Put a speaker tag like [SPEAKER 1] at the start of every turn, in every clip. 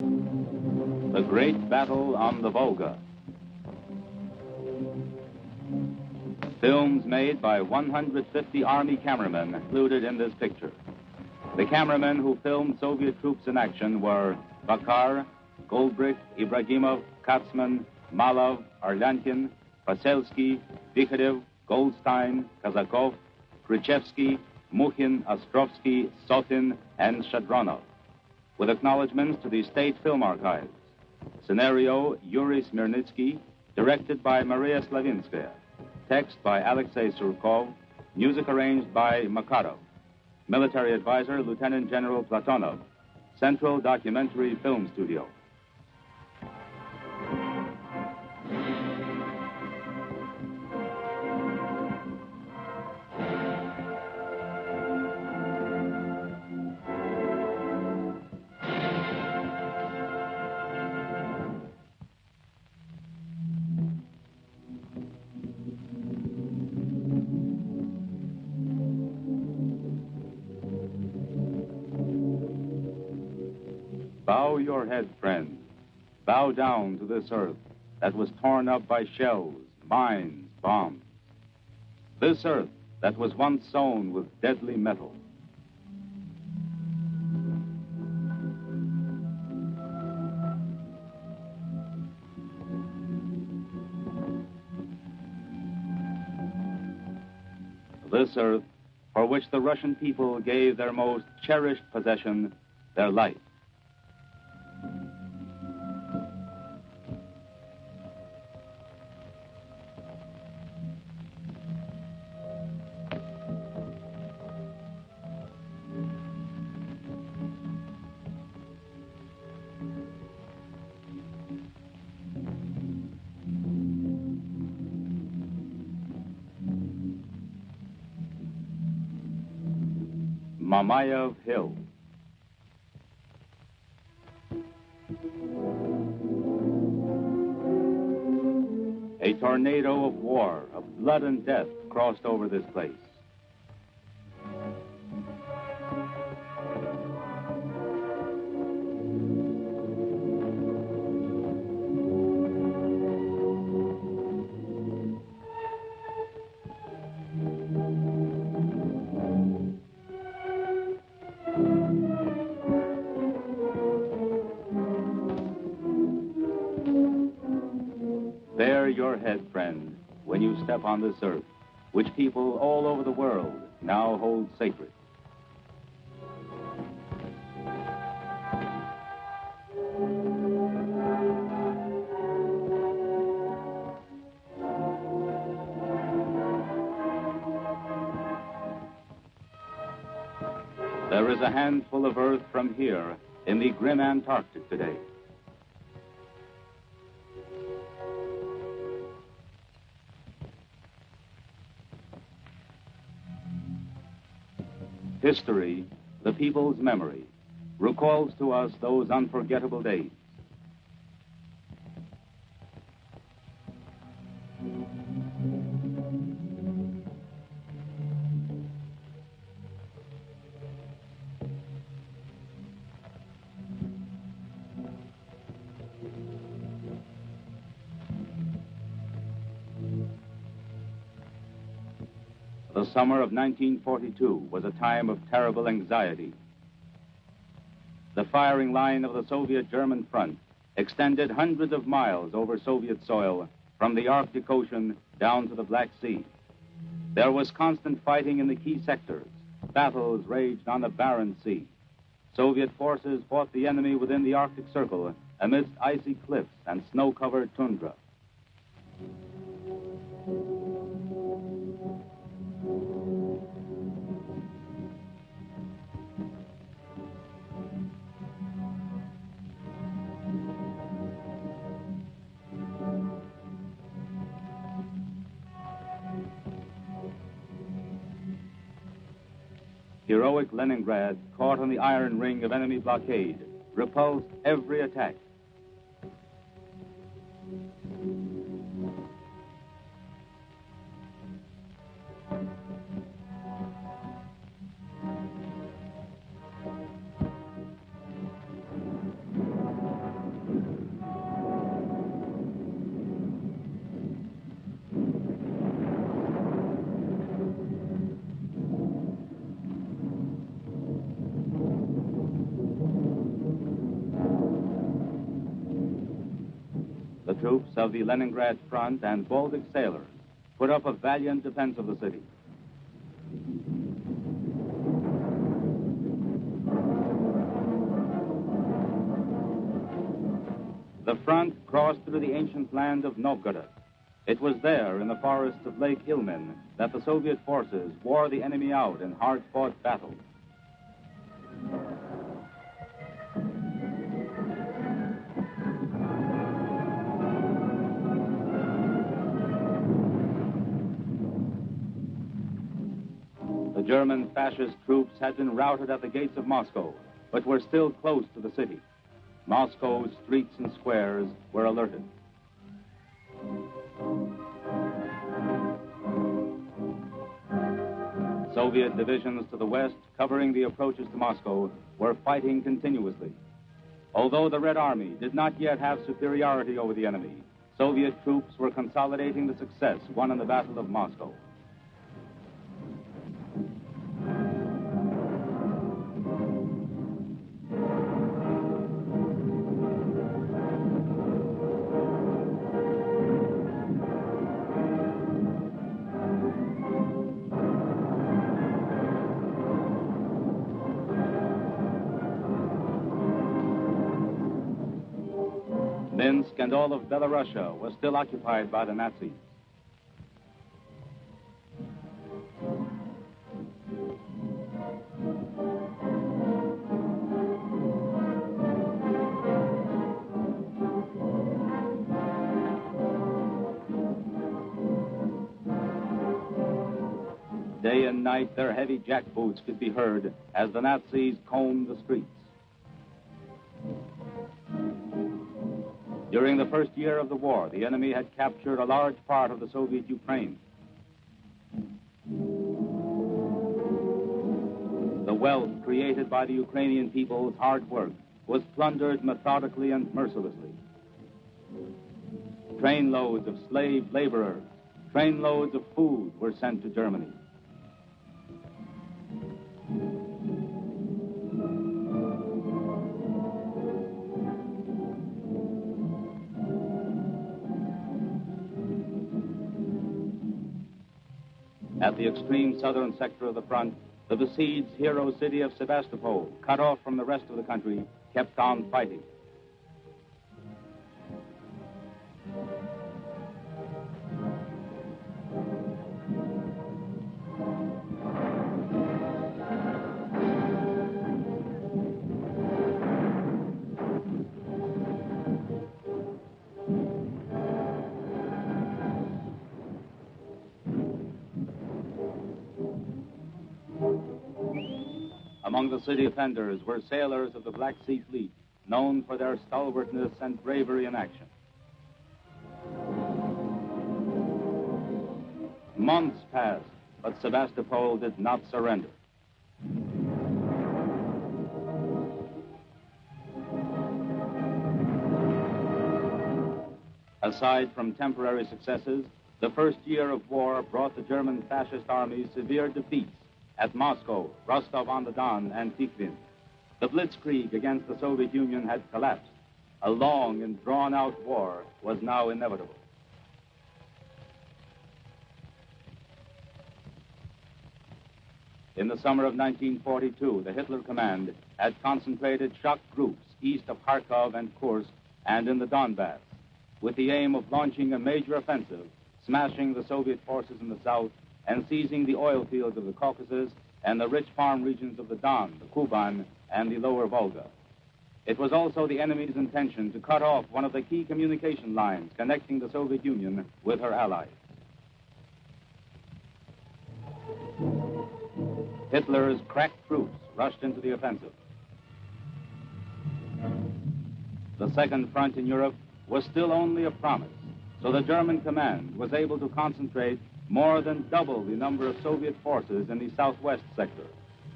[SPEAKER 1] The Great Battle on the Volga. Films made by 150 Army cameramen included in this picture. The cameramen who filmed Soviet troops in action were Bakar, Goldbrich, Ibragimov, Katzman, Malov, Arlyankin, Paselsky, Vikharev, Goldstein, Kazakov, Khrushchevsky, Mukhin, Ostrovsky, Sotin, and Shadronov, with acknowledgments to the State Film Archives. Scenario, Yuri Smirnitsky, directed by Maria Slavinskaya. Text by Alexei Surkov, music arranged by Makarov. Military advisor, Lieutenant General Platonov. Central Documentary Film Studio. Bow your head, friend. Bow down to this earth that was torn up by shells, mines, bombs. This earth that was once sown with deadly metal. This earth for which the Russian people gave their most cherished possession, their life. Mamayev Hill. A tornado of war, of blood and death crossed over this place. Bare your head, friend, when you step on this earth, which people all over the world now hold sacred. There is a handful of earth from here in the grim Antarctic today. History, the people's memory, recalls to us those unforgettable days. The summer of 1942 was a time of terrible anxiety. The firing line of the Soviet-German front extended hundreds of miles over Soviet soil from the Arctic Ocean down to the Black Sea. There was constant fighting in the key sectors. Battles raged on the Barents Sea. Soviet forces fought the enemy within the Arctic Circle amidst icy cliffs and snow-covered tundra. Heroic Leningrad, caught on the iron ring of enemy blockade, repulsed every attack. troops of the Leningrad Front and Baltic sailors put up a valiant defense of the city. The front crossed through the ancient land of Novgorod. It was there, in the forests of Lake Ilmen, that the Soviet forces wore the enemy out in hard-fought battles. The German fascist troops had been routed at the gates of Moscow, but were still close to the city. Moscow's streets and squares were alerted. Soviet divisions to the west, covering the approaches to Moscow, were fighting continuously. Although the Red Army did not yet have superiority over the enemy, Soviet troops were consolidating the success won in the Battle of Moscow. Minsk and all of Belorussia was still occupied by the Nazis. Day and night, their heavy jackboots could be heard as the Nazis combed the streets. During the first year of the war, the enemy had captured a large part of the Soviet Ukraine. The wealth created by the Ukrainian people's hard work was plundered methodically and mercilessly. Trainloads of slave laborers, trainloads of food were sent to Germany. At the extreme southern sector of the front, the besieged hero city of Sebastopol, cut off from the rest of the country, kept on fighting. Among the city offenders were sailors of the Black Sea Fleet, known for their stalwartness and bravery in action. Months passed, but Sebastopol did not surrender. Aside from temporary successes, the first year of war brought the German fascist army severe defeats at Moscow, Rostov-on-the-Don, and Tikhvin. The blitzkrieg against the Soviet Union had collapsed. A long and drawn-out war was now inevitable. In the summer of 1942, the Hitler Command had concentrated shock groups east of Kharkov and Kursk and in the Donbass, with the aim of launching a major offensive, smashing the Soviet forces in the south and seizing the oil fields of the Caucasus and the rich farm regions of the Don, the Kuban, and the lower Volga. It was also the enemy's intention to cut off one of the key communication lines connecting the Soviet Union with her allies. Hitler's crack troops rushed into the offensive. The second front in Europe was still only a promise, so the German command was able to concentrate more than double the number of Soviet forces in the southwest sector.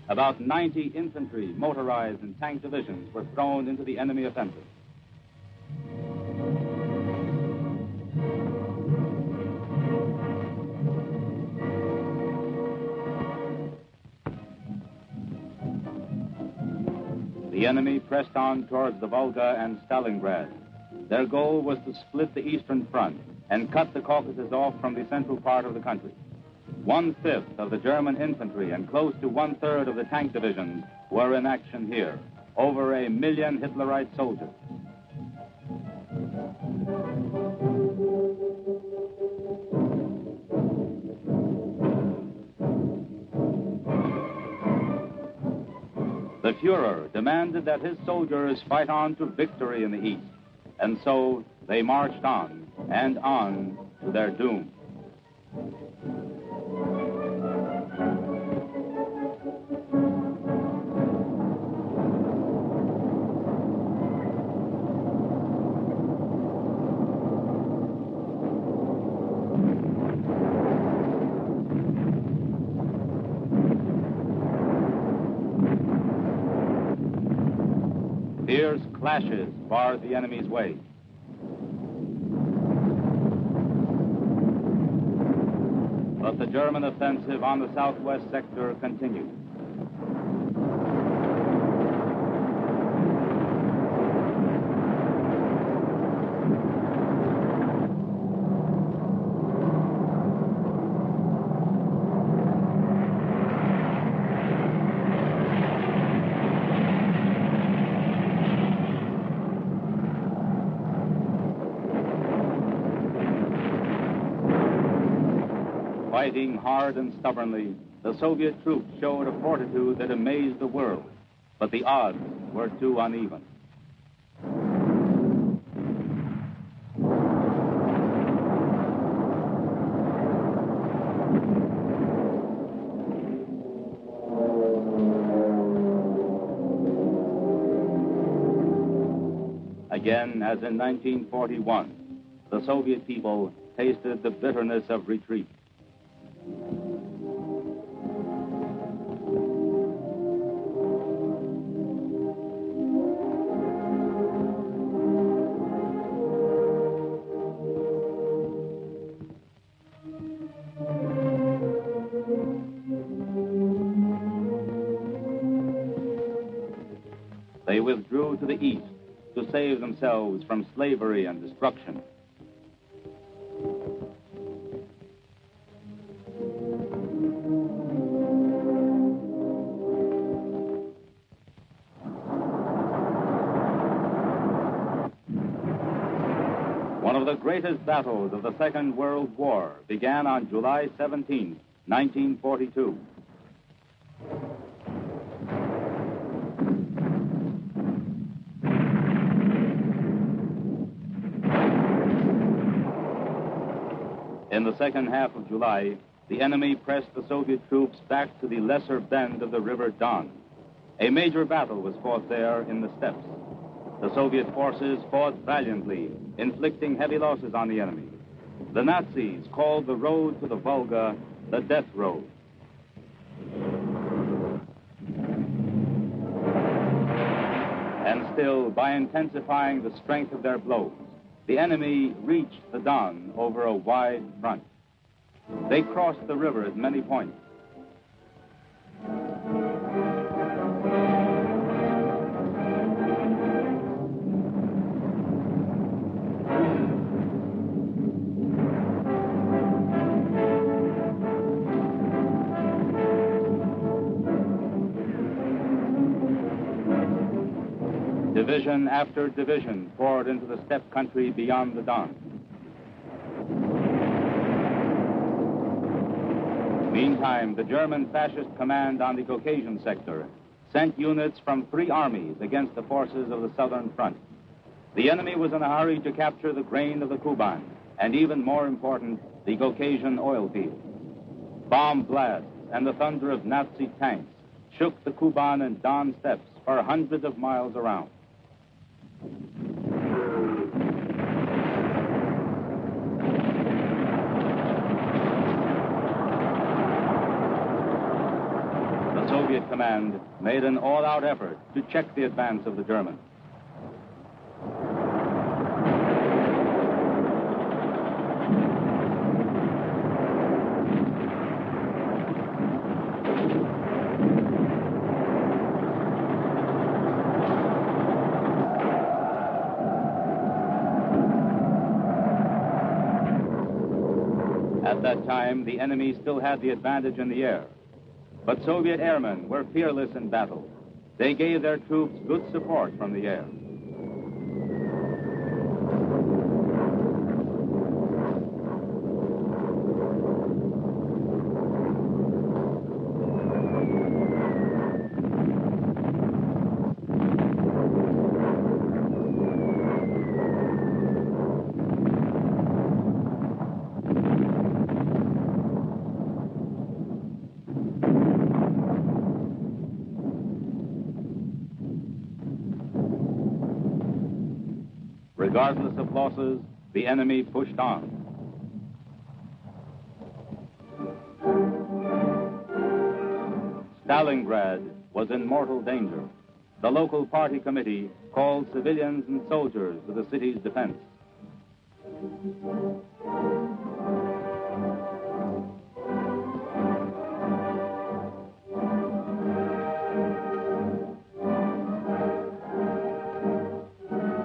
[SPEAKER 1] About 90 infantry, motorized, and tank divisions were thrown into the enemy offensive. The enemy pressed on towards the Volga and Stalingrad. Their goal was to split the Eastern Front and cut the Caucasus off from the central part of the country. 1/5 of the German infantry and close to 1/3 of the tank divisions were in action here, over 1 million Hitlerite soldiers. The Fuhrer demanded that his soldiers fight on to victory in the East, and so they marched on and on to their doom. Fierce clashes barred the enemy's way. But the German offensive on the southwest sector continued. Fighting hard and stubbornly, the Soviet troops showed a fortitude that amazed the world, but the odds were too uneven. Again, as in 1941, the Soviet people tasted the bitterness of retreat. They withdrew to the east to save themselves from slavery and destruction. One of the greatest battles of the Second World War began on July 17, 1942. In the second half of July, the enemy pressed the Soviet troops back to the lesser bend of the River Don. A major battle was fought there in the steppes. The Soviet forces fought valiantly, inflicting heavy losses on the enemy. The Nazis called the road to the Volga the Death Road. And still, by intensifying the strength of their blows, the enemy reached the Don over a wide front. They crossed the river at many points. Division after division poured into the steppe country beyond the Don. Meantime, the German fascist command on the Caucasian sector sent units from 3 armies against the forces of the southern front. The enemy was in a hurry to capture the grain of the Kuban, and even more important, the Caucasian oil fields. Bomb blasts and the thunder of Nazi tanks shook the Kuban and Don steppes for hundreds of miles around. The Soviet command made an all-out effort to check the advance of the Germans. At that time, the enemy still had the advantage in the air. But Soviet airmen were fearless in battle. They gave their troops good support from the air. Regardless of losses, the enemy pushed on. Stalingrad was in mortal danger. The local party committee called civilians and soldiers to the city's defense.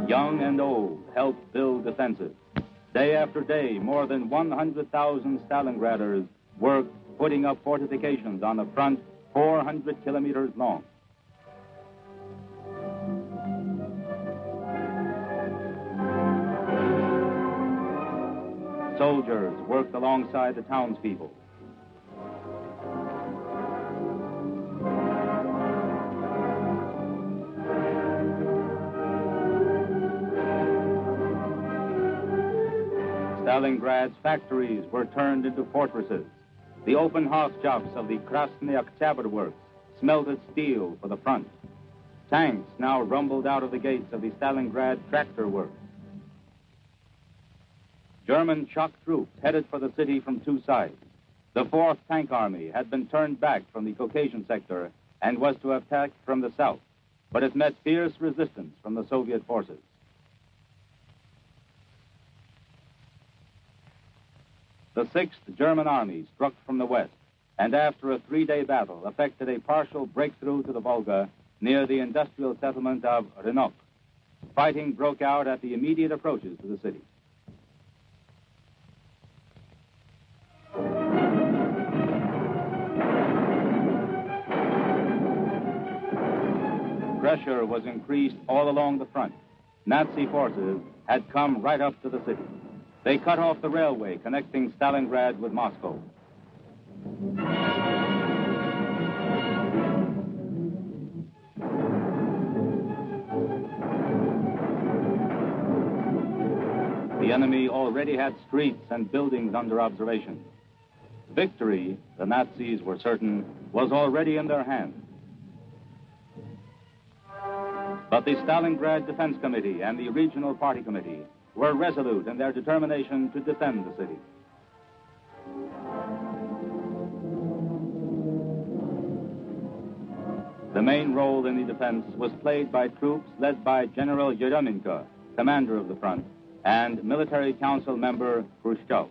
[SPEAKER 1] Young and old helped build defenses. Day after day, more than 100,000 Stalingraders worked putting up fortifications on a front 400 kilometers long. Soldiers worked alongside the townspeople. Stalingrad's factories were turned into fortresses. The open house shops of the Krasny Oktyabr works smelted steel for the front. Tanks now rumbled out of the gates of the Stalingrad tractor works. German shock troops headed for the city from two sides. The 4th Tank Army had been turned back from the Caucasian sector and was to attack from the south, but it met fierce resistance from the Soviet forces. The 6th German Army struck from the west, and after a 3-day battle, effected a partial breakthrough to the Volga near the industrial settlement of Rynok. Fighting broke out at the immediate approaches to the city. Pressure was increased all along the front. Nazi forces had come right up to the city. They cut off the railway connecting Stalingrad with Moscow. The enemy already had streets and buildings under observation. Victory, the Nazis were certain, was already in their hands. But the Stalingrad Defense Committee and the Regional Party Committee were resolute in their determination to defend the city. The main role in the defense was played by troops led by General Yeremenko, commander of the front, and military council member Khrushchev.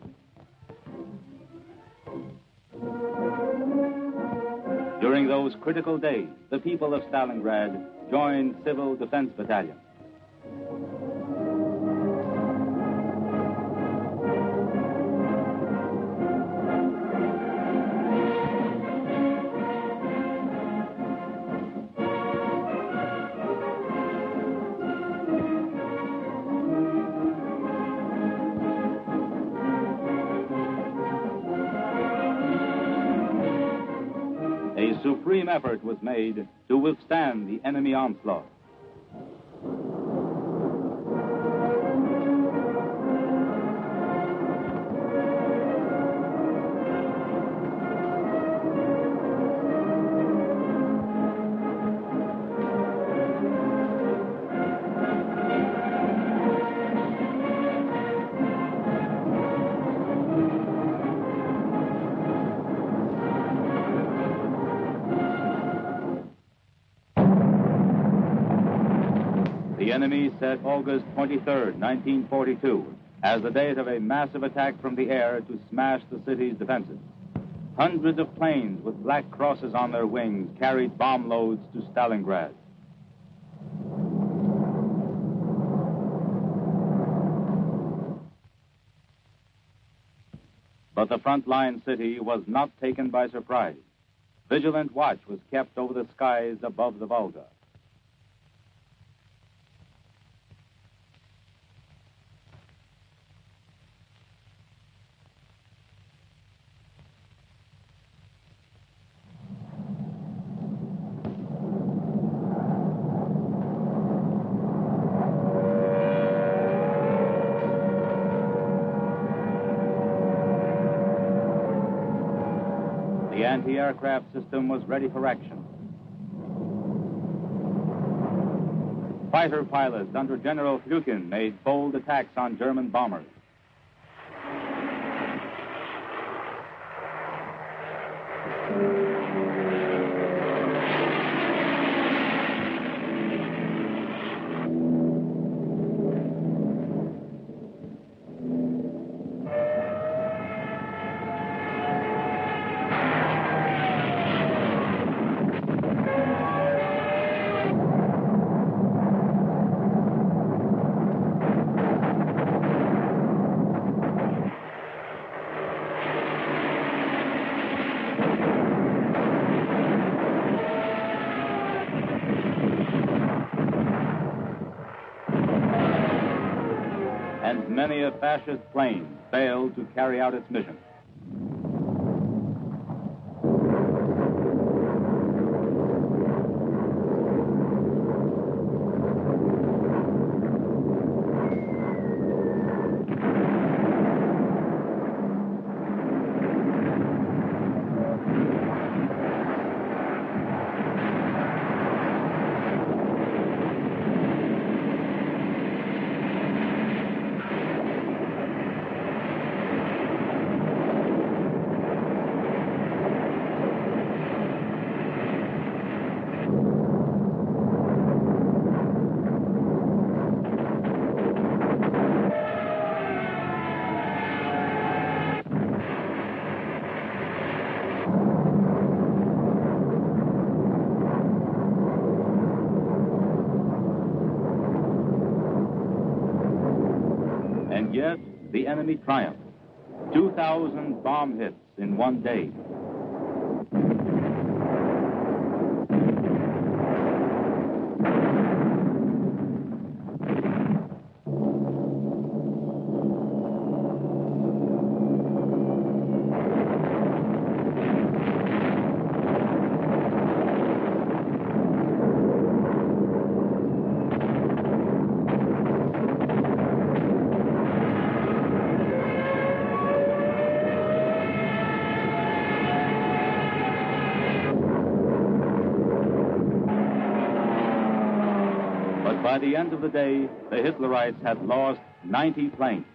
[SPEAKER 1] During those critical days, the people of Stalingrad joined civil defense battalions. A supreme effort was made to withstand the enemy onslaught. The enemy set August 23rd, 1942, as the date of a massive attack from the air to smash the city's defenses. Hundreds of planes with black crosses on their wings carried bomb loads to Stalingrad. But the front-line city was not taken by surprise. Vigilant watch was kept over the skies above the Volga. The anti-aircraft system was ready for action. Fighter pilots under General Akin made bold attacks on German bombers. And many a fascist plane failed to carry out its mission. And yet, the enemy triumphed. 2,000 bomb hits in one day. By the end of the day, the Hitlerites had lost 90 planes.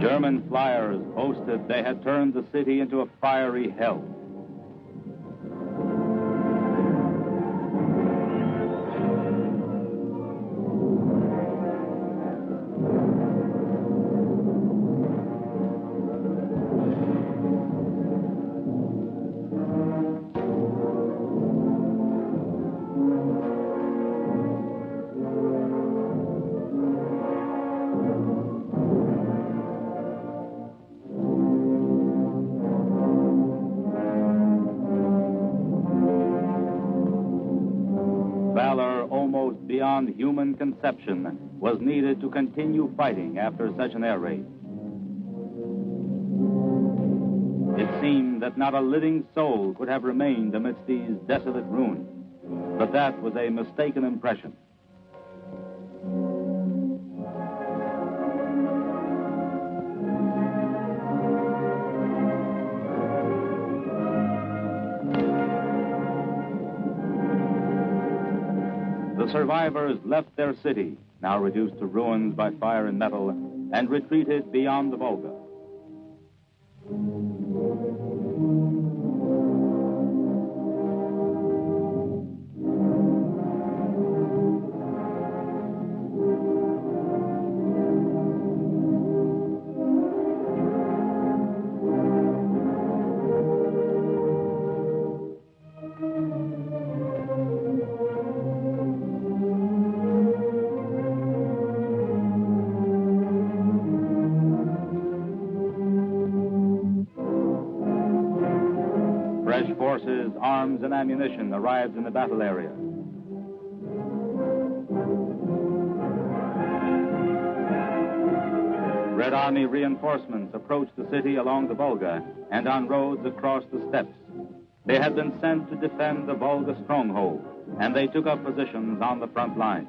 [SPEAKER 1] German flyers boasted they had turned the city into a fiery hell. Valor almost beyond human conception was needed to continue fighting after such an air raid. It seemed that not a living soul could have remained amidst these desolate ruins, but that was a mistaken impression. The survivors left their city, now reduced to ruins by fire and metal, and retreated beyond the Volga. Fresh forces, arms, and ammunition arrived in the battle area. Red Army reinforcements approached the city along the Volga and on roads across the steppes. They had been sent to defend the Volga stronghold, and they took up positions on the front line.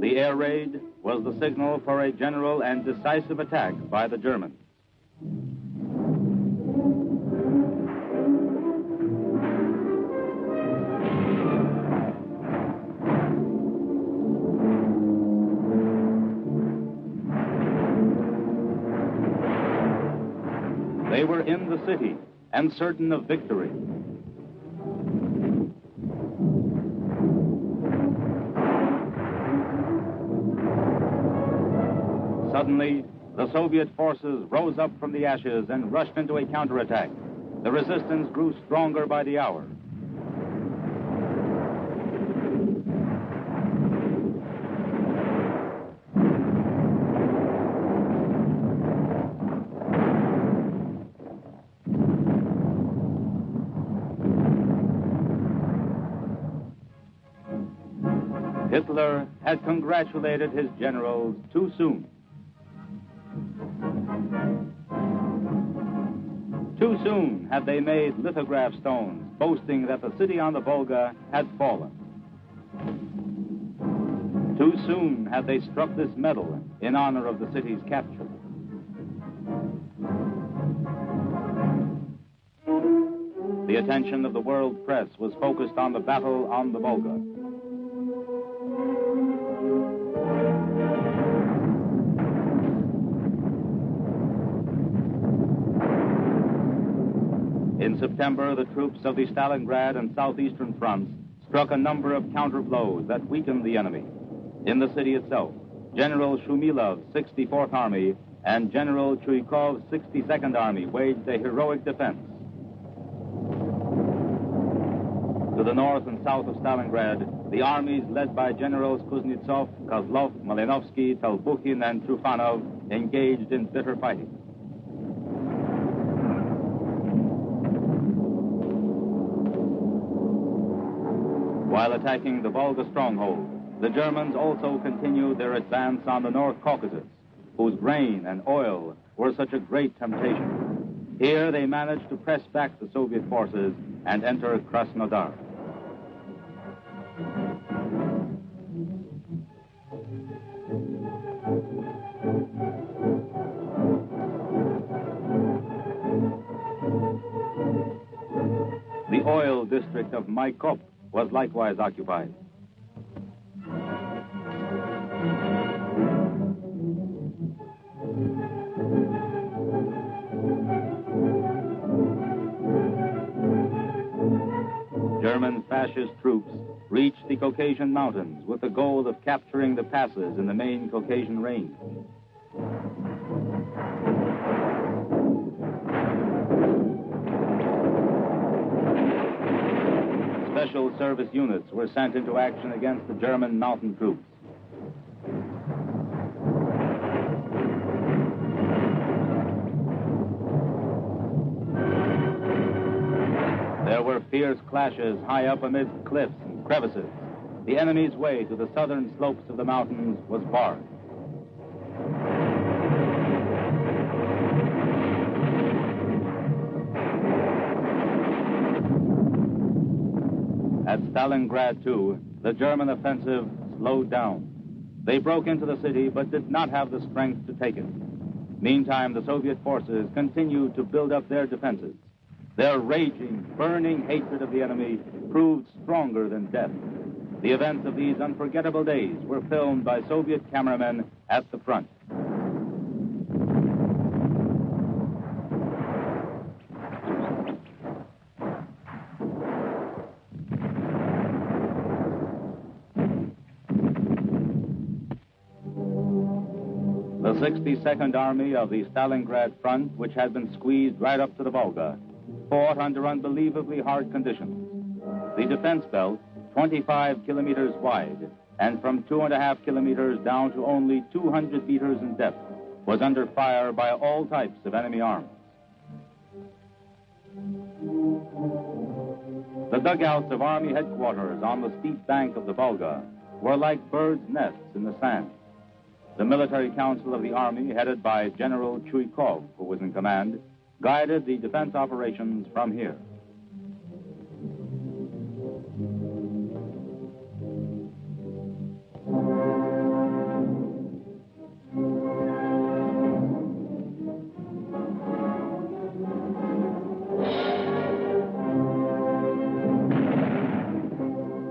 [SPEAKER 1] The air raid was the signal for a general and decisive attack by the Germans. They were in the city and certain of victory. Suddenly, the Soviet forces rose up from the ashes and rushed into a counterattack. The resistance grew stronger by the hour. Hitler had congratulated his generals too soon. Too soon had they made lithograph stones boasting that the city on the Volga had fallen. Too soon had they struck this medal in honor of the city's capture. The attention of the world press was focused on the battle on the Volga. In September, the troops of the Stalingrad and southeastern fronts struck a number of counter-blows that weakened the enemy. In the city itself, General Shumilov's 64th Army and General Chuikov's 62nd Army waged a heroic defense. To the north and south of Stalingrad, the armies led by Generals Kuznetsov, Kozlov, Malinovsky, Telbukhin, and Trufanov engaged in bitter fighting. While attacking the Volga stronghold, the Germans also continued their advance on the North Caucasus, whose grain and oil were such a great temptation. Here they managed to press back the Soviet forces and enter Krasnodar. The oil district of Maikop was likewise occupied. German fascist troops reached the Caucasian mountains with the goal of capturing the passes in the main Caucasian range. Special service units were sent into action against the German mountain troops. There were fierce clashes high up amidst cliffs and crevices. The enemy's way to the southern slopes of the mountains was barred. At Stalingrad, too, the German offensive slowed down. They broke into the city, but did not have the strength to take it. Meantime, the Soviet forces continued to build up their defenses. Their raging, burning hatred of the enemy proved stronger than death. The events of these unforgettable days were filmed by Soviet cameramen at the front. The 62nd Army of the Stalingrad front, which had been squeezed right up to the Volga, fought under unbelievably hard conditions. The defense belt, 25 kilometers wide, and from 2.5 kilometers down to only 200 meters in depth, was under fire by all types of enemy arms. The dugouts of Army headquarters on the steep bank of the Volga were like birds' nests in the sand. The military council of the Army, headed by General Chuikov, who was in command, guided the defense operations from here.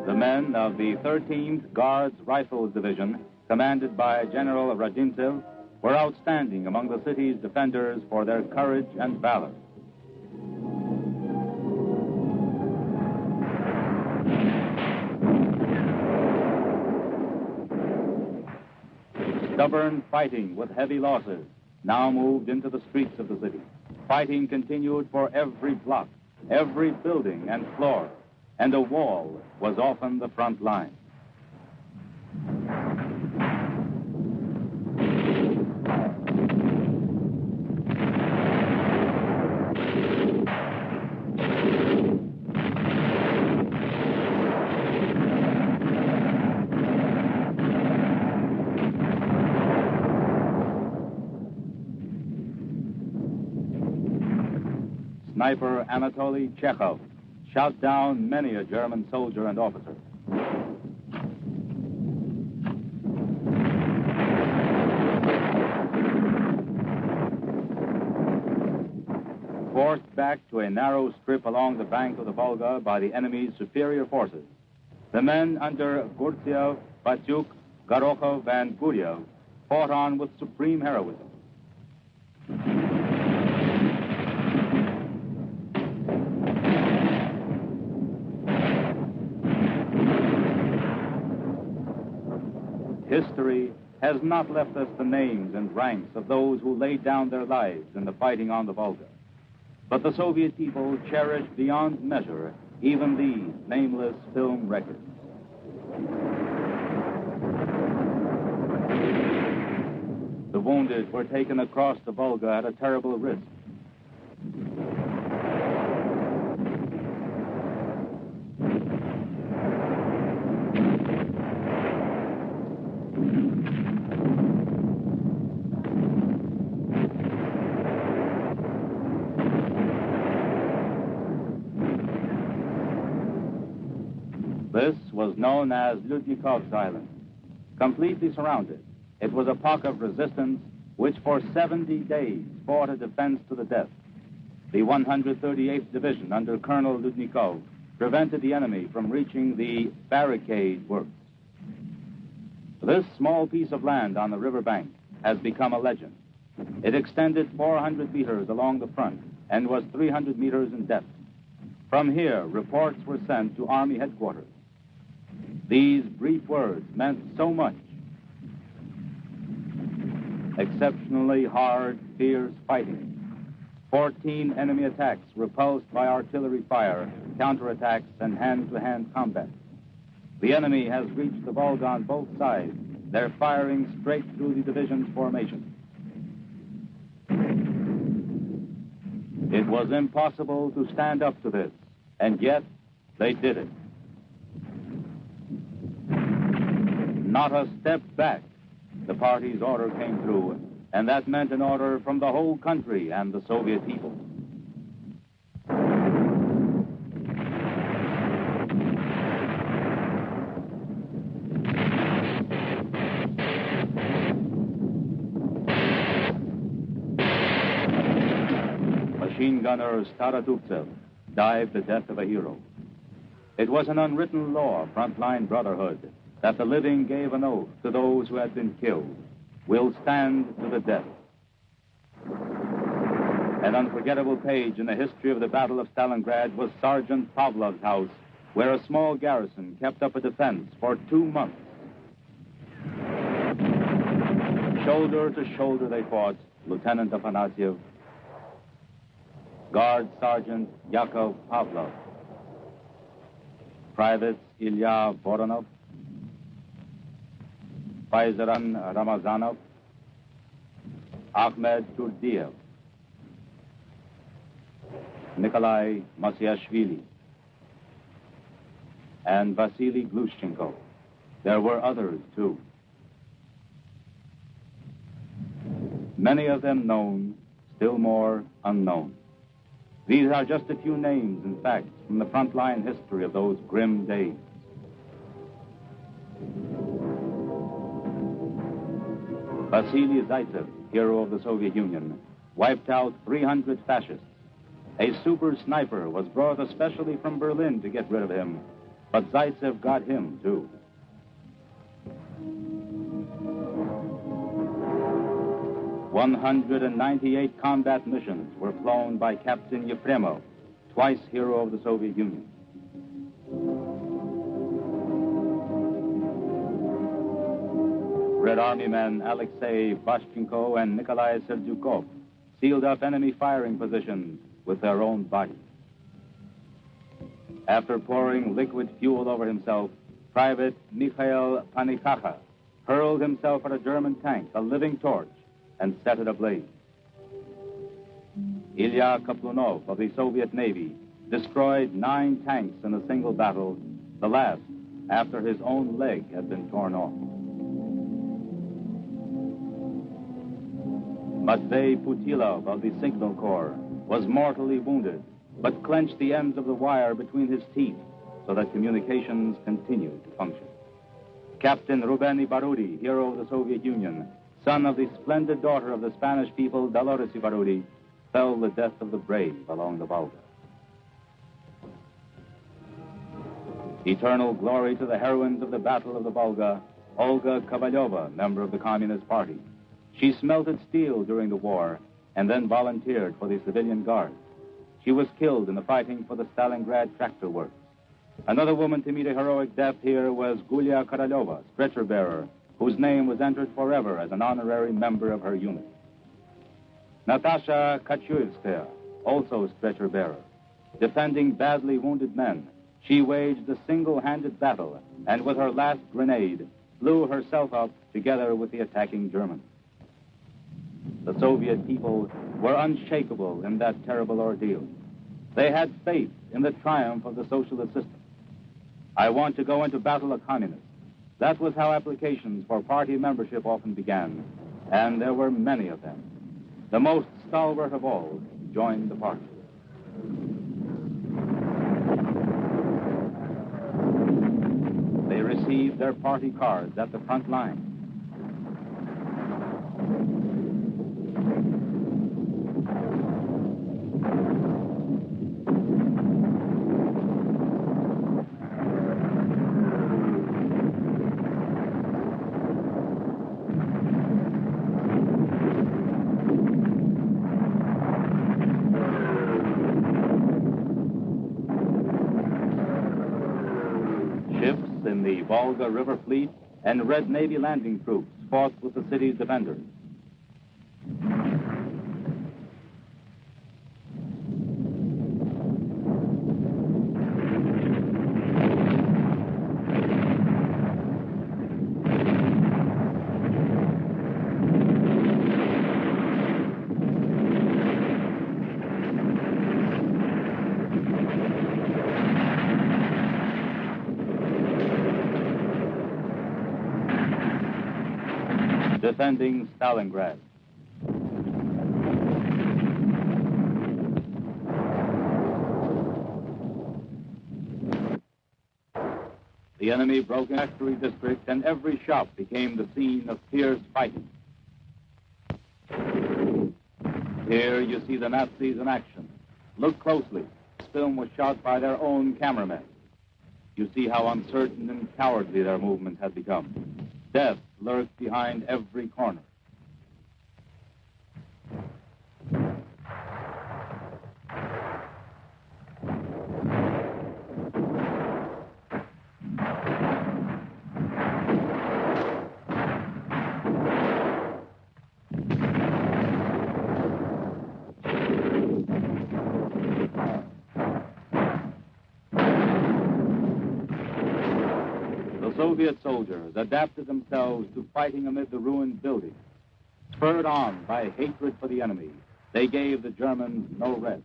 [SPEAKER 1] The men of the 13th Guards Rifles Division, commanded by General Radintsev, were outstanding among the city's defenders for their courage and valor. Stubborn fighting with heavy losses now moved into the streets of the city. Fighting continued for every block, every building and floor, and a wall was often the front line. Sniper Anatoly Chekhov shot down many a German soldier and officer. Forced back to a narrow strip along the bank of the Volga by the enemy's superior forces, the men under Gurtsev, Batyuk, Gorokhov, and Guryev fought on with supreme heroism. History has not left us the names and ranks of those who laid down their lives in the fighting on the Volga. But the Soviet people cherished beyond measure even these nameless film records. The wounded were taken across the Volga at a terrible risk. This was known as Lyudnikov's Island. Completely surrounded, it was a pock of resistance which for 70 days fought a defense to the death. The 138th Division under Colonel Lyudnikov prevented the enemy from reaching the barricade works. This small piece of land on the riverbank has become a legend. It extended 400 meters along the front and was 300 meters in depth. From here, reports were sent to Army headquarters. These brief words meant so much. Exceptionally hard, fierce fighting. 14 enemy attacks repulsed by artillery fire, counterattacks, and hand-to-hand combat. The enemy has reached the Volga on both sides. They're firing straight through the division's formation. It was impossible to stand up to this, and yet they did it. Not a step back. The party's order came through, and that meant an order from the whole country and the Soviet people. Machine gunner Starodubtsev died the death of a hero. It was an unwritten law of frontline brotherhood that the living gave an oath to those who had been killed. We'll stand to the death. An unforgettable page in the history of the Battle of Stalingrad was Sergeant Pavlov's house, where a small garrison kept up a defense for 2 months. Shoulder to shoulder they fought, Lieutenant Afanasyev, Guard Sergeant Yakov Pavlov, Privates Ilya Voronov, Faizaran Ramazanov, Ahmed Turdiev, Nikolai Masiashvili, and Vasily Glushchenko. There were others, too. Many of them known, still more unknown. These are just a few names and facts from the frontline history of those grim days. Vasily Zaitsev, hero of the Soviet Union, wiped out 300 fascists. A super sniper was brought especially from Berlin to get rid of him, but Zaitsev got him, too. "198 combat missions were flown by Captain Yefremov, twice hero of the Soviet Union. Red Army men Alexei Bashchenko and Nikolai Serdyukov sealed up enemy firing positions with their own bodies. After pouring liquid fuel over himself, Private Mikhail Panikacha hurled himself at a German tank, a living torch, and set it ablaze. Ilya Kaplunov of the Soviet Navy destroyed 9 tanks in a single battle, the last after his own leg had been torn off. Matvei Putilov of the Signal Corps was mortally wounded, but clenched the ends of the wire between his teeth so that communications continued to function. Captain Ruben Ibarudi, hero of the Soviet Union, son of the splendid daughter of the Spanish people, Dolores Ibarudi, fell the death of the brave along the Volga. Eternal glory to the heroines of the Battle of the Volga, Olga Kovalyova, member of the Communist Party. She smelted steel during the war and then volunteered for the civilian guard. She was killed in the fighting for the Stalingrad tractor works. Another woman to meet a heroic death here was Gulia Koroleva, stretcher bearer, whose name was entered forever as an honorary member of her unit. Natasha Kachuevskaya, also stretcher bearer. Defending badly wounded men, she waged a single-handed battle and with her last grenade blew herself up together with the attacking Germans. The Soviet people were unshakable in that terrible ordeal. They had faith in the triumph of the socialist system. I want to go into battle a communist. That was how applications for party membership often began, and there were many of them. The most stalwart of all joined the party. They received their party cards at the front line. The Volga River Fleet and Red Navy landing troops fought with the city's defenders. Defending Stalingrad. The enemy broke in factory district and every shop became the scene of fierce fighting. Here you see the Nazis in action. Look closely. This film was shot by their own cameramen. You see how uncertain and cowardly their movement had become. Death lurked behind every corner. Soviet soldiers adapted themselves to fighting amid the ruined buildings. Spurred on by hatred for the enemy, they gave the Germans no rest.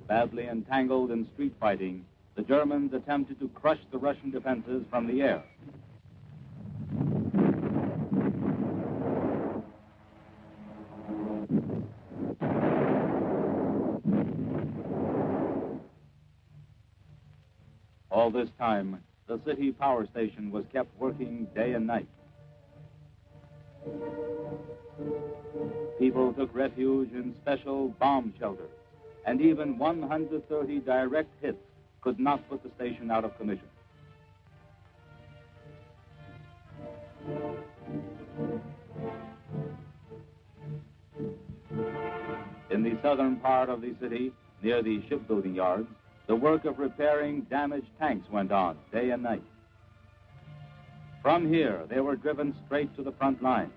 [SPEAKER 1] Badly entangled in street fighting, the Germans attempted to crush the Russian defenses from the air. All this time, the city power station was kept working day and night. People took refuge in special bomb shelters, and even 130 direct hits could not put the station out of commission. In the southern part of the city, near the shipbuilding yards, the work of repairing damaged tanks went on day and night. From here, they were driven straight to the front line.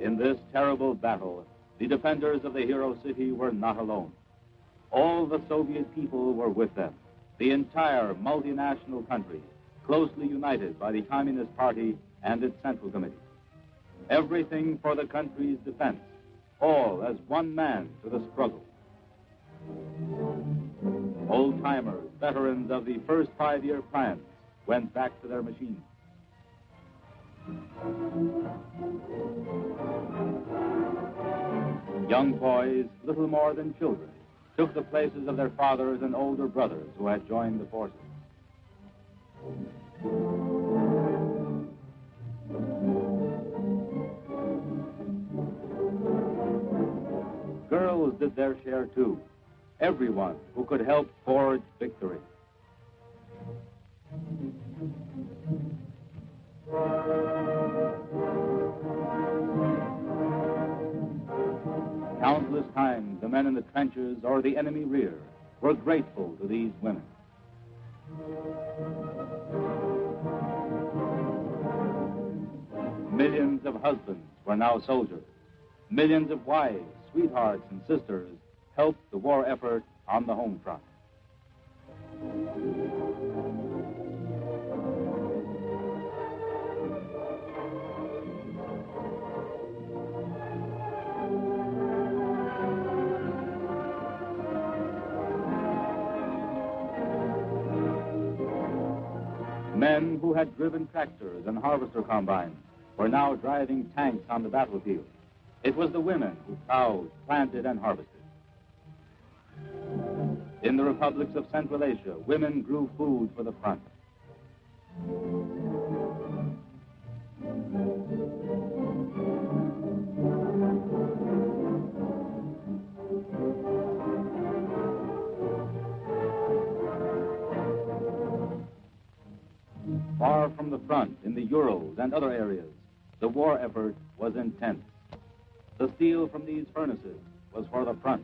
[SPEAKER 1] In this terrible battle, the defenders of the hero city were not alone. All the Soviet people were with them, the entire multinational country, closely united by the Communist Party and its Central Committee. Everything for the country's defense, all as one man to the struggle. Old-timers, veterans of the first 5-year plans, went back to their machines. Young boys, little more than children, took the places of their fathers and older brothers who had joined the forces. Girls did their share too. Everyone who could help forge victory. Countless times, the men in the trenches or the enemy rear were grateful to these women. Millions of husbands were now soldiers. Millions of wives, sweethearts, and sisters helped the war effort on the home front. Men who had driven tractors and harvester combines were now driving tanks on the battlefield. It was the women who plowed, planted, and harvested. In the republics of Central Asia, women grew food for the front. Far from the front, in the Urals and other areas, the war effort was intense. The steel from these furnaces was for the front.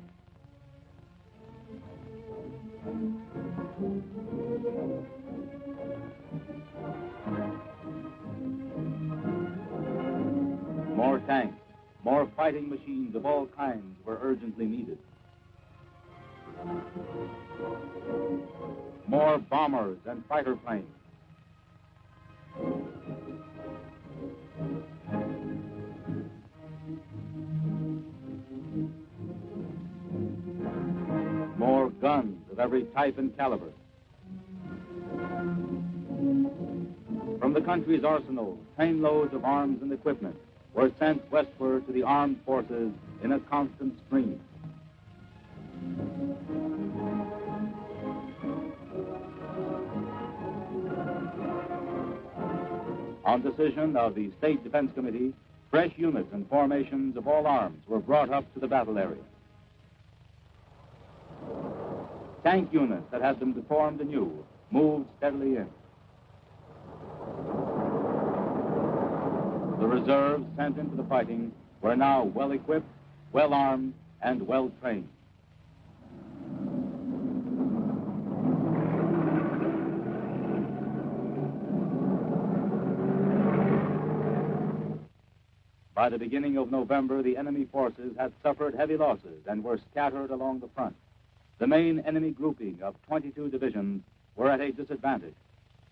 [SPEAKER 1] More tanks, more fighting machines of all kinds were urgently needed. More bombers and fighter planes. More guns of every type and caliber. From the country's arsenals, trainloads of arms and equipment were sent westward to the armed forces in a constant stream. On decision of the State Defense Committee, fresh units and formations of all arms were brought up to the battle area. Tank units that had been deformed anew moved steadily in. The reserves sent into the fighting were now well equipped, well armed, and well trained. By the beginning of November, the enemy forces had suffered heavy losses and were scattered along the front. The main enemy grouping of 22 divisions were at a disadvantage.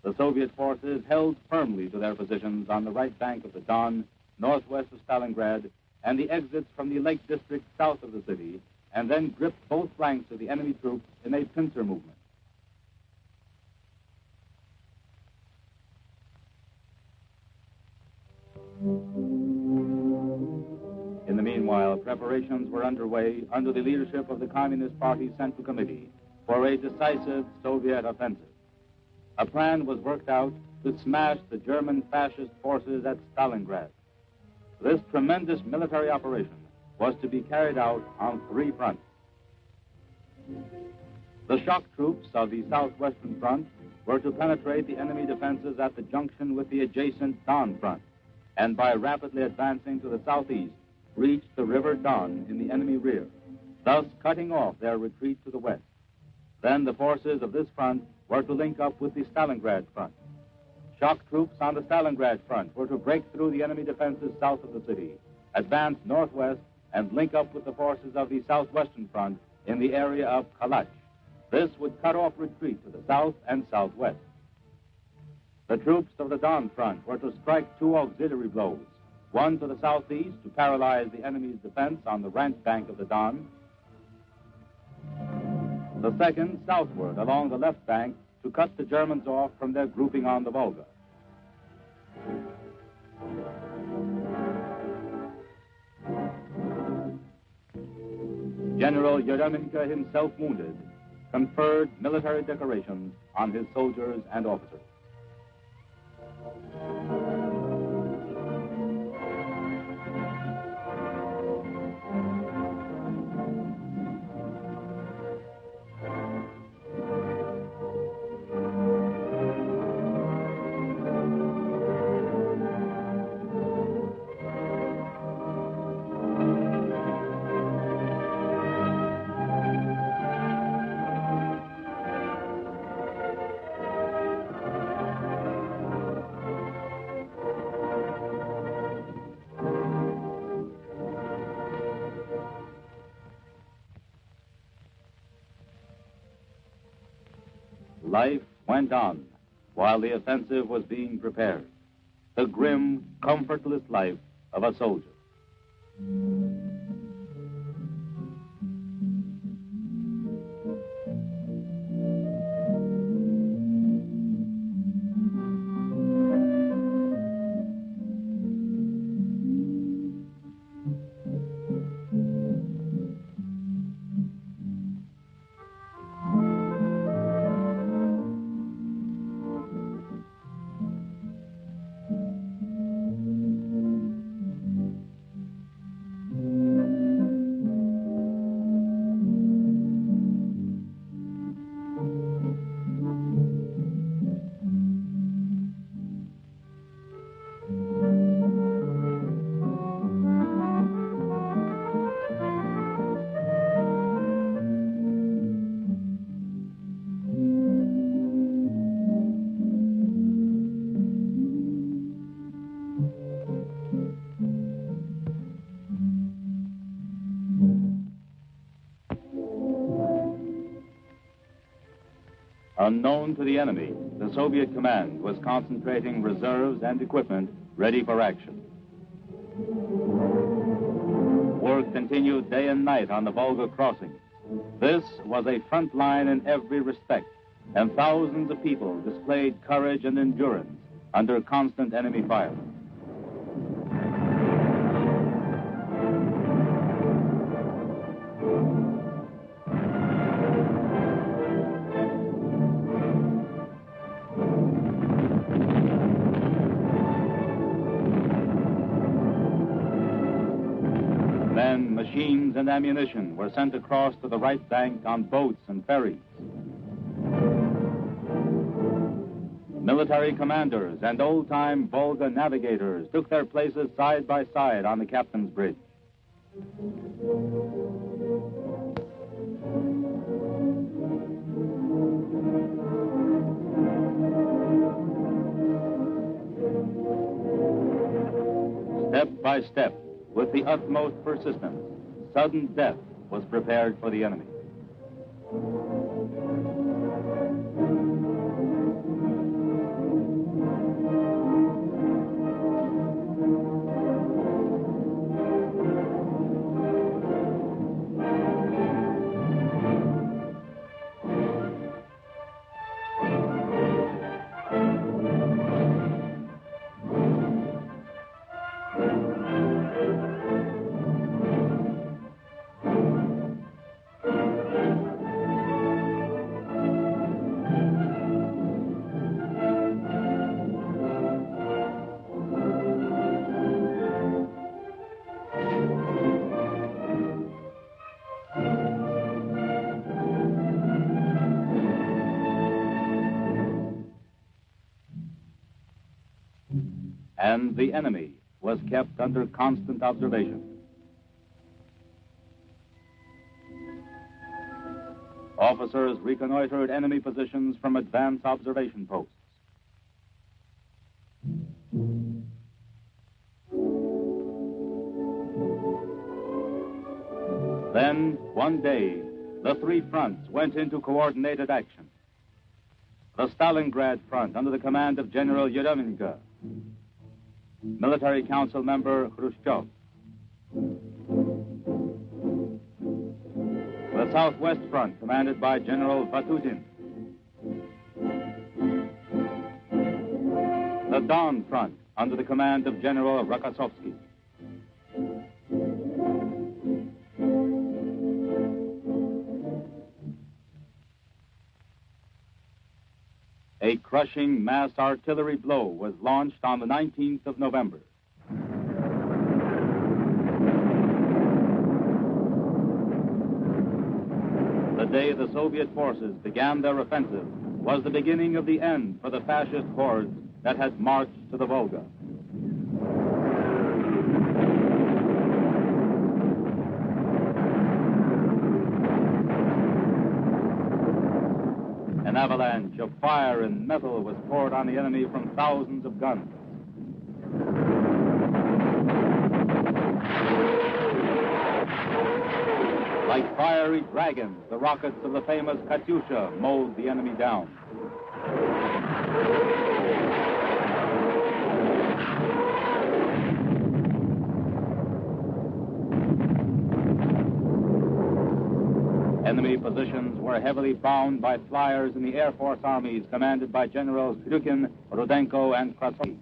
[SPEAKER 1] The Soviet forces held firmly to their positions on the right bank of the Don, northwest of Stalingrad, and the exits from the Lake District south of the city, and then gripped both flanks of the enemy troops in a pincer movement. In the meanwhile, preparations were underway under the leadership of the Communist Party Central Committee for a decisive Soviet offensive. A plan was worked out to smash the German fascist forces at Stalingrad. This tremendous military operation was to be carried out on 3 fronts. The shock troops of the southwestern front were to penetrate the enemy defenses at the junction with the adjacent Don front, and by rapidly advancing to the southeast, reach the River Don in the enemy rear, thus cutting off their retreat to the west. Then the forces of this front were to link up with the Stalingrad front. Shock troops on the Stalingrad front were to break through the enemy defenses south of the city, advance northwest, and link up with the forces of the southwestern front in the area of Kalach. This would cut off retreat to the south and southwest. The troops of the Don front were to strike 2 auxiliary blows, one to the southeast to paralyze the enemy's defense on the right bank of the Don, the second southward along the left bank to cut the Germans off from their grouping on the Volga. General Yeremenko, himself wounded, conferred military decorations on his soldiers and officers. Life went on while the offensive was being prepared. The grim, comfortless life of a soldier. Unknown to the enemy, the Soviet command was concentrating reserves and equipment ready for action. Work continued day and night on the Volga crossing. This was a front line in every respect, and thousands of people displayed courage and endurance under constant enemy fire. machines and ammunition were sent across to the right bank on boats and ferries. Military commanders and old-time Volga navigators took their places side by side on the captain's bridge. Step by step, with the utmost persistence, sudden death was prepared for the enemy. And the enemy was kept under constant observation. Officers reconnoitered enemy positions from advanced observation posts. Then, one day, the three fronts went into coordinated action. The Stalingrad front under the command of General Yeremenko, Military Council member Khrushchev. The Southwest Front, commanded by General Vatutin. The Don Front, under the command of General Rokossovsky. A crushing mass artillery blow was launched on the 19th of November. The day the Soviet forces began their offensive was the beginning of the end for the fascist hordes that had marched to the Volga. An avalanche of fire and metal was poured on the enemy from thousands of guns. Like fiery dragons, the rockets of the famous Katyusha mowed the enemy down. Enemy positions were heavily bombed by flyers in the Air Force armies commanded by Generals Kryukin, Rudenko, and Krasovsky.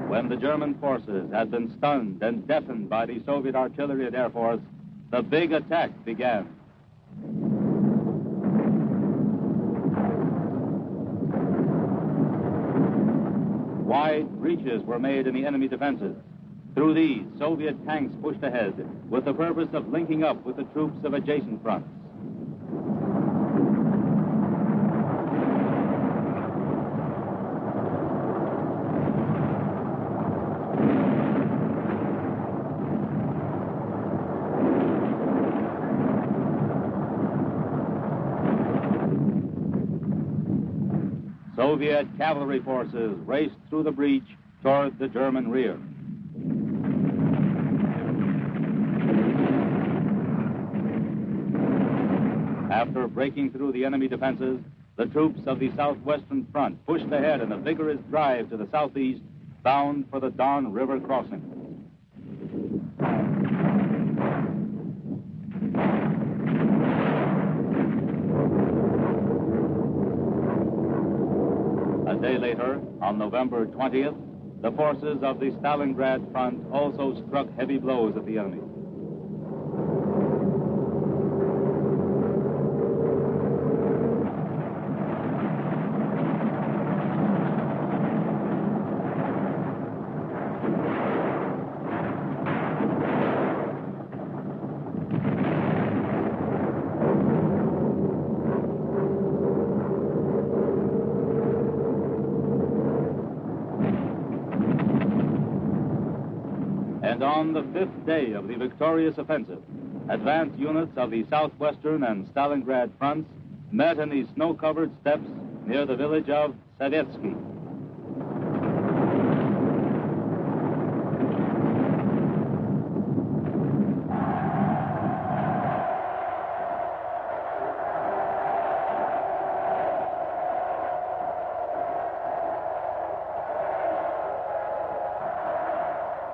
[SPEAKER 1] When the German forces had been stunned and deafened by the Soviet artillery and Air Force, the big attack began. Wide breaches were made in the enemy defenses. Through these, Soviet tanks pushed ahead with the purpose of linking up with the troops of adjacent fronts. Soviet cavalry forces raced through the breach toward the German rear. After breaking through the enemy defenses, the troops of the Southwestern Front pushed ahead in a vigorous drive to the southeast, bound for the Don River crossing. A day later, on November 20th, the forces of the Stalingrad front also struck heavy blows at the enemy. And on the fifth day of the victorious offensive, advanced units of the southwestern and Stalingrad fronts met in the snow-covered steppes near the village of Savetsky.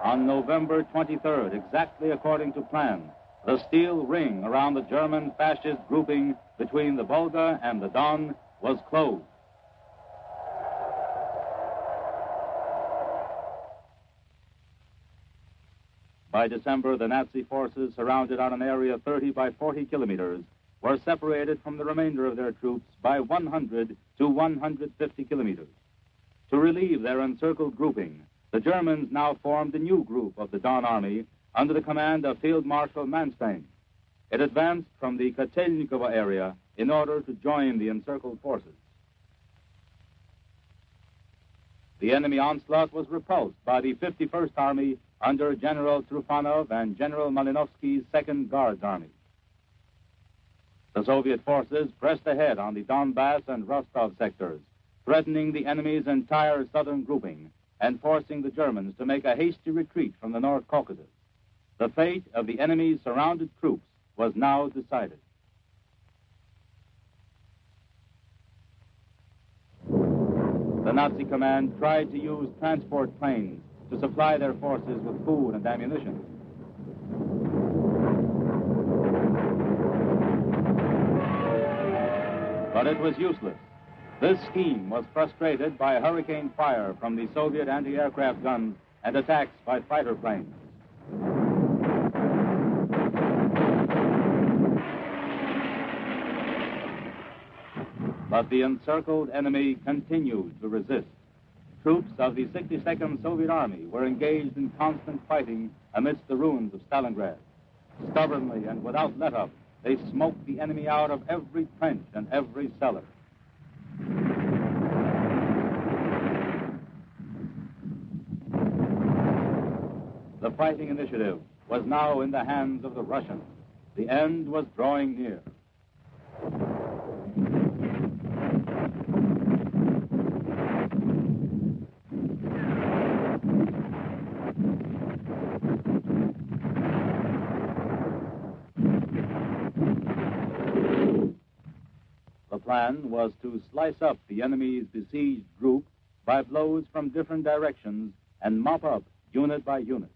[SPEAKER 1] On November 23rd, exactly according to plan, the steel ring around the German fascist grouping between the Volga and the Don was closed. By December, the Nazi forces, surrounded on an area 30 by 40 kilometers, were separated from the remainder of their troops by 100 to 150 kilometers. To relieve their encircled grouping, the Germans now formed a new group of the Don Army under the command of Field Marshal Manstein. It advanced from the Kotelnikovo area in order to join the encircled forces. The enemy onslaught was repulsed by the 51st Army under General Trufanov and General Malinovsky's 2nd Guards Army. The Soviet forces pressed ahead on the Donbass and Rostov sectors, threatening the enemy's entire southern grouping and forcing the Germans to make a hasty retreat from the North Caucasus. The fate of the enemy's surrounded troops was now decided. The Nazi command tried to use transport planes to supply their forces with food and ammunition. But it was useless. This scheme was frustrated by hurricane fire from the Soviet anti-aircraft guns and attacks by fighter planes. But the encircled enemy continued to resist. Troops of the 62nd Soviet Army were engaged in constant fighting amidst the ruins of Stalingrad. Stubbornly and without let-up, they smoked the enemy out of every trench and every cellar. The fighting initiative was now in the hands of the Russians. The end was drawing near. The plan was to slice up the enemy's besieged group by blows from different directions and mop up unit by unit.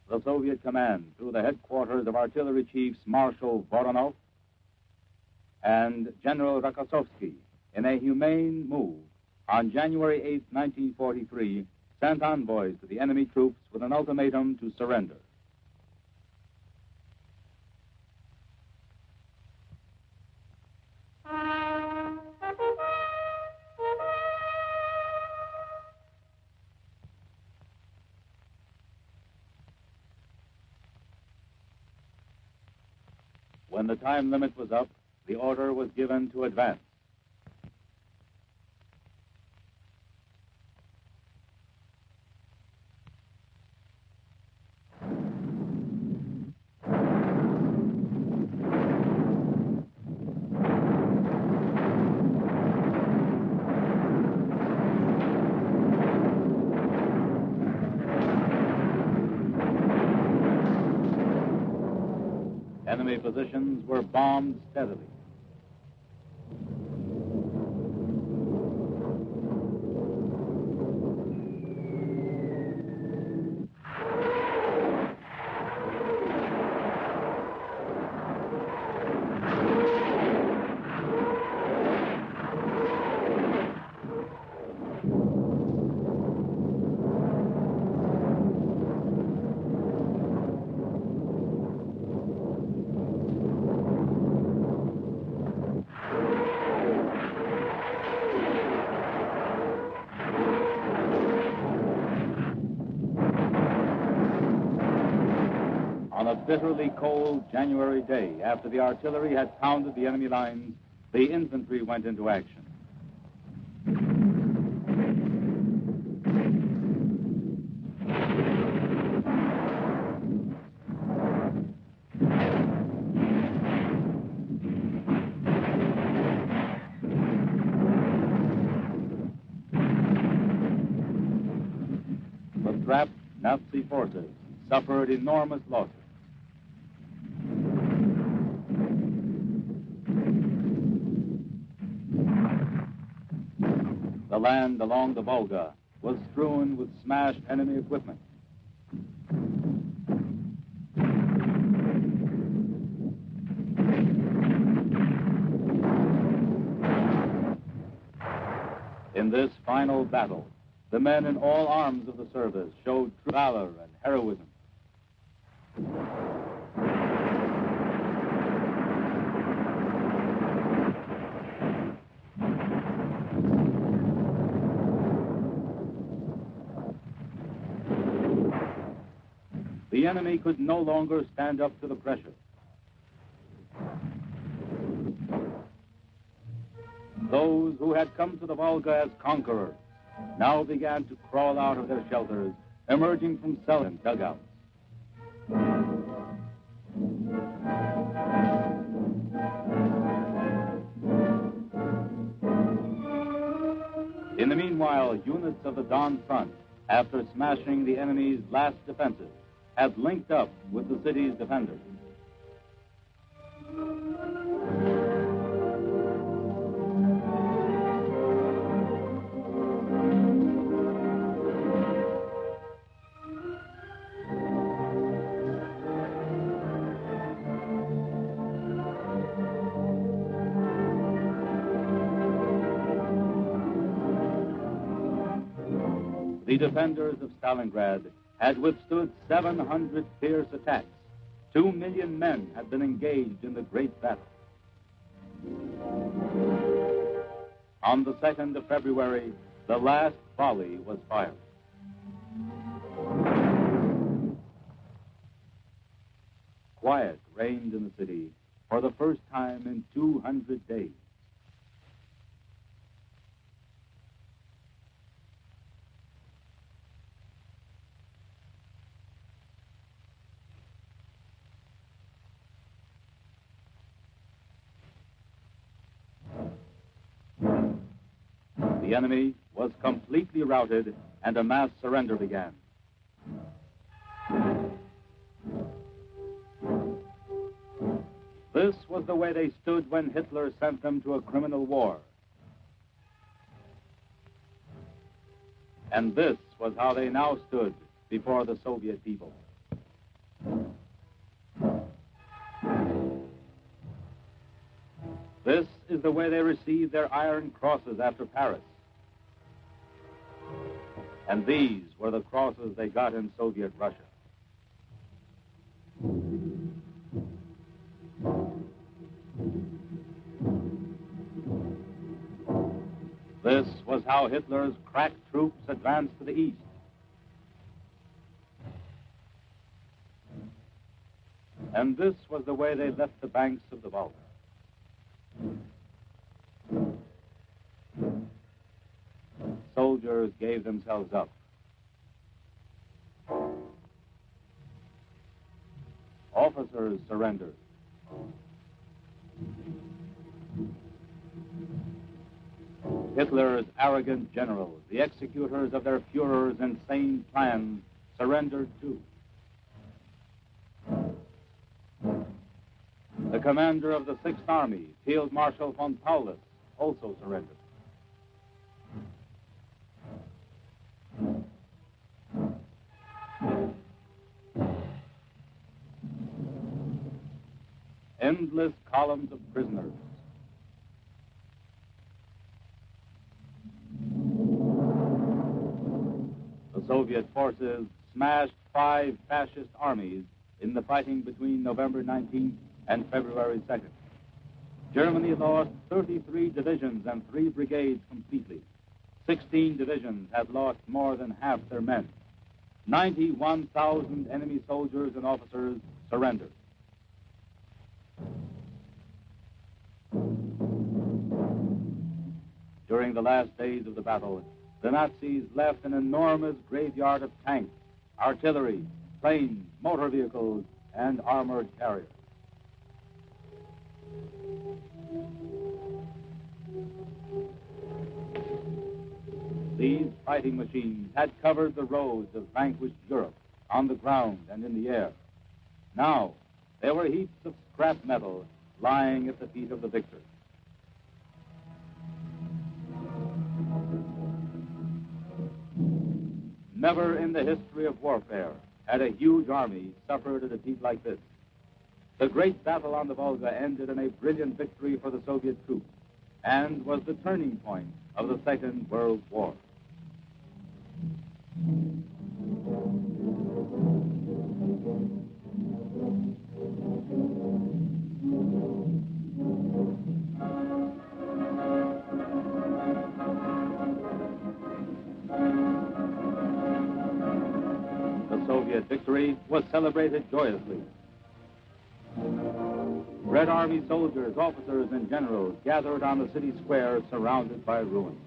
[SPEAKER 1] The Soviet command, through the headquarters of Artillery Chiefs Marshal Voronov and General Rokossovsky, in a humane move, on January 8, 1943, sent envoys to the enemy troops with an ultimatum to surrender. When the time limit was up, the order was given to advance. Enemy positions were bombed steadily. On a bitterly cold January day, after the artillery had pounded the enemy lines, the infantry went into action. The trapped Nazi forces suffered enormous losses. The land along the Volga was strewn with smashed enemy equipment. In this final battle, the men in all arms of the service showed true valor and heroism. The enemy could no longer stand up to the pressure. Those who had come to the Volga as conquerors now began to crawl out of their shelters, emerging from cells and dugouts. In the meanwhile, units of the Don Front, after smashing the enemy's last defenses, had linked up with the city's defenders. The defenders of Stalingrad had withstood 700 fierce attacks. 2 million men had been engaged in the great battle. On the 2nd of February, the last volley was fired. Quiet reigned in the city for the first time in 200 days. The enemy was completely routed, and a mass surrender began. This was the way they stood when Hitler sent them to a criminal war. And this was how they now stood before the Soviet people. This is the way they received their Iron Crosses after Paris. And these were the crosses they got in Soviet Russia. This was how Hitler's crack troops advanced to the east. And this was the way they left the banks of the Volga. Soldiers gave themselves up. Officers surrendered. Hitler's arrogant generals, the executors of their Führer's insane plans, surrendered too. The commander of the 6th Army, Field Marshal von Paulus, also surrendered. Endless columns of prisoners. The Soviet forces smashed 5 fascist armies in the fighting between November 19th and February 2nd. Germany lost 33 divisions and 3 brigades completely. 16 divisions had lost more than half their men. 91,000 enemy soldiers and officers surrendered. During the last days of the battle, the Nazis left an enormous graveyard of tanks, artillery, planes, motor vehicles, and armored carriers. These fighting machines had covered the roads of vanquished Europe on the ground and in the air. Now, there were heaps of scrap metal lying at the feet of the victors. Never in the history of warfare had a huge army suffered a defeat like this. The great battle on the Volga ended in a brilliant victory for the Soviet troops and was the turning point of the Second World War. The Soviet victory was celebrated joyously. Red Army soldiers, officers, and generals gathered on the city square surrounded by ruins.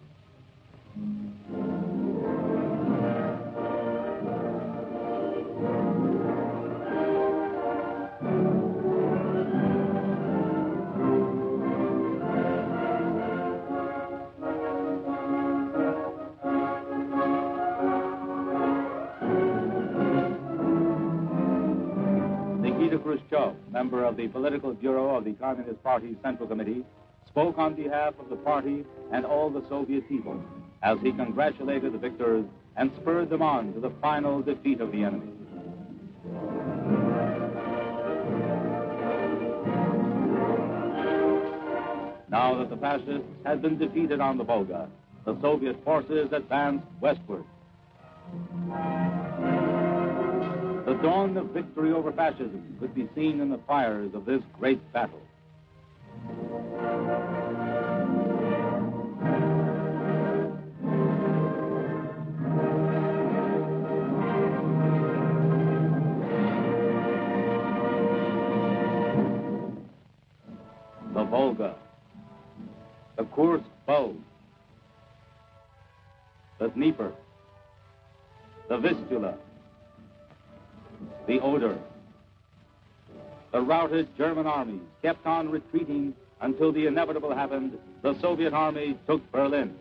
[SPEAKER 1] Khrushchev, member of the Political Bureau of the Communist Party's Central Committee, spoke on behalf of the party and all the Soviet people as he congratulated the victors and spurred them on to the final defeat of the enemy. Now that the fascists had been defeated on the Volga, the Soviet forces advanced westward. The dawn of victory over fascism could be seen in the fires of this great battle. The Volga, the Kursk Bulge, the Dnieper, the Vistula, the Oder. The routed German armies kept on retreating until the inevitable happened. The Soviet army took Berlin.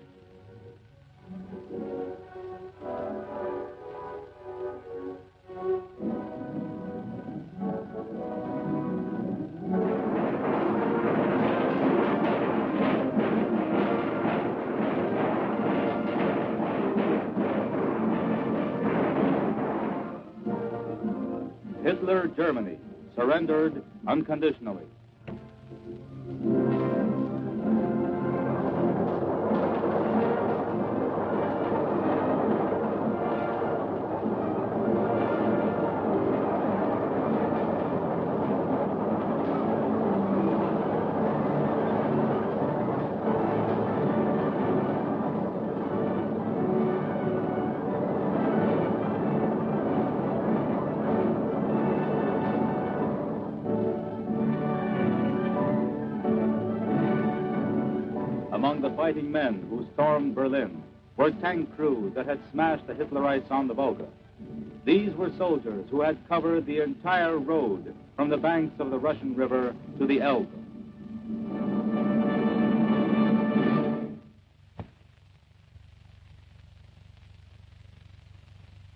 [SPEAKER 1] Hitler Germany surrendered unconditionally. Among the fighting men who stormed Berlin were tank crews that had smashed the Hitlerites on the Volga. These were soldiers who had covered the entire road from the banks of the Russian River to the Elbe.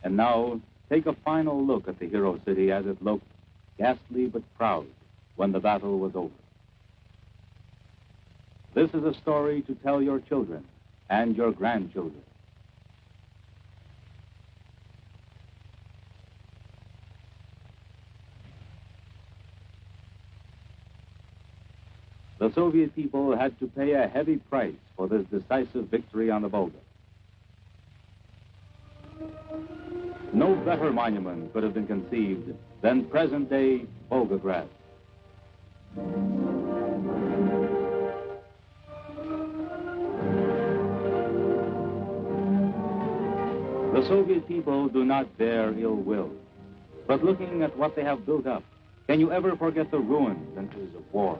[SPEAKER 1] And now, take a final look at the hero city as it looked, ghastly but proud, when the battle was over. This is a story to tell your children and your grandchildren. The Soviet people had to pay a heavy price for this decisive victory on the Volga. No better monument could have been conceived than present-day Volgograd. The The Soviet people do not bear ill will. But looking at what they have built up, can you ever forget the ruins and issues of war?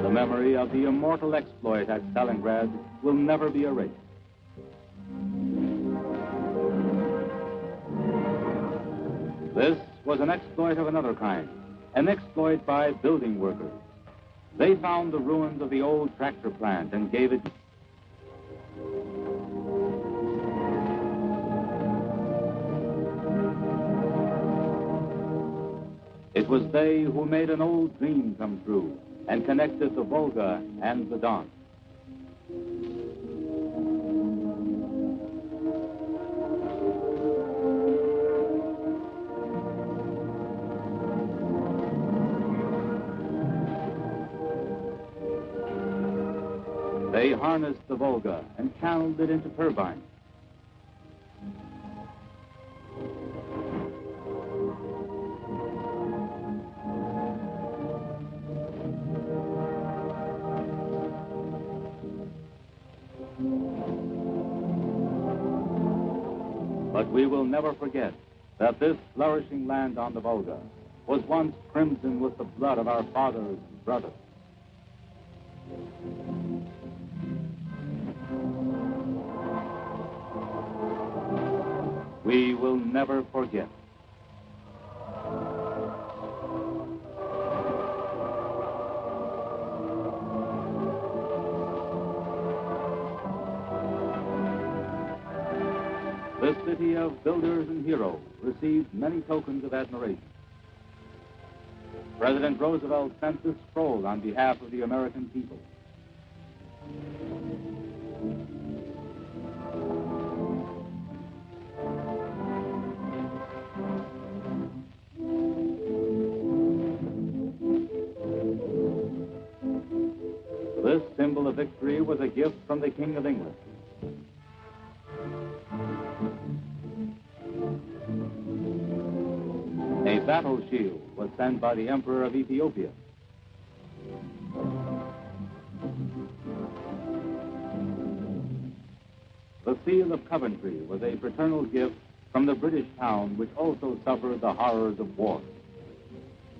[SPEAKER 1] The memory of the immortal exploit at Stalingrad will never be erased. This was an exploit of another kind, an exploit by building workers. They found the ruins of the old tractor plant and gave it. It was they who made an old dream come true and connected the Volga and the Don. They harnessed the Volga and channeled it into turbines. But we will never forget that this flourishing land on the Volga was once crimson with the blood of our fathers and brothers. We will never forget. The city of builders and heroes received many tokens of admiration. President Roosevelt sent this scroll on behalf of the American people. This symbol of victory was a gift from the King of England. A battle shield was sent by the Emperor of Ethiopia. The seal of Coventry was a fraternal gift from the British town which also suffered the horrors of war.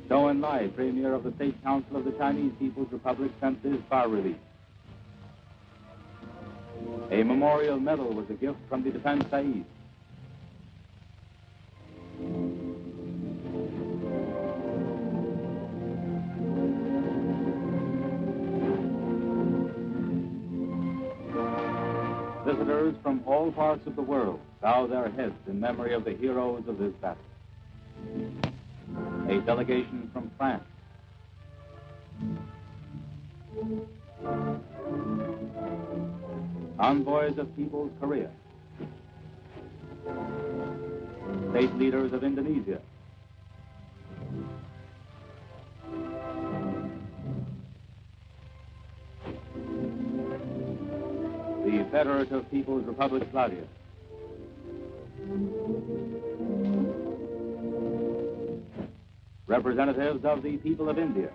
[SPEAKER 1] Zhou Enlai, Premier of the State Council of the Chinese People's Republic, sent this bas-relief. A memorial medal was a gift from the Defense Said. Visitors from all parts of the world bow their heads in memory of the heroes of this battle. A delegation from France. Envoys of People's Korea. State leaders of Indonesia. The Federative People's Republic Claudia. Representatives of the people of India.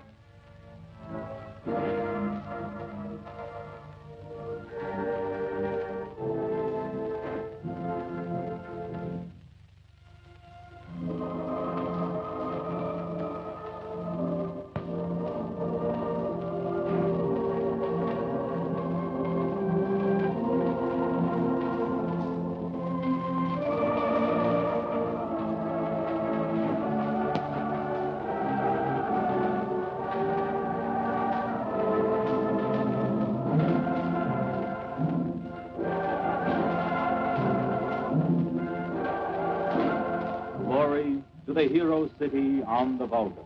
[SPEAKER 1] To the hero city on the Volga.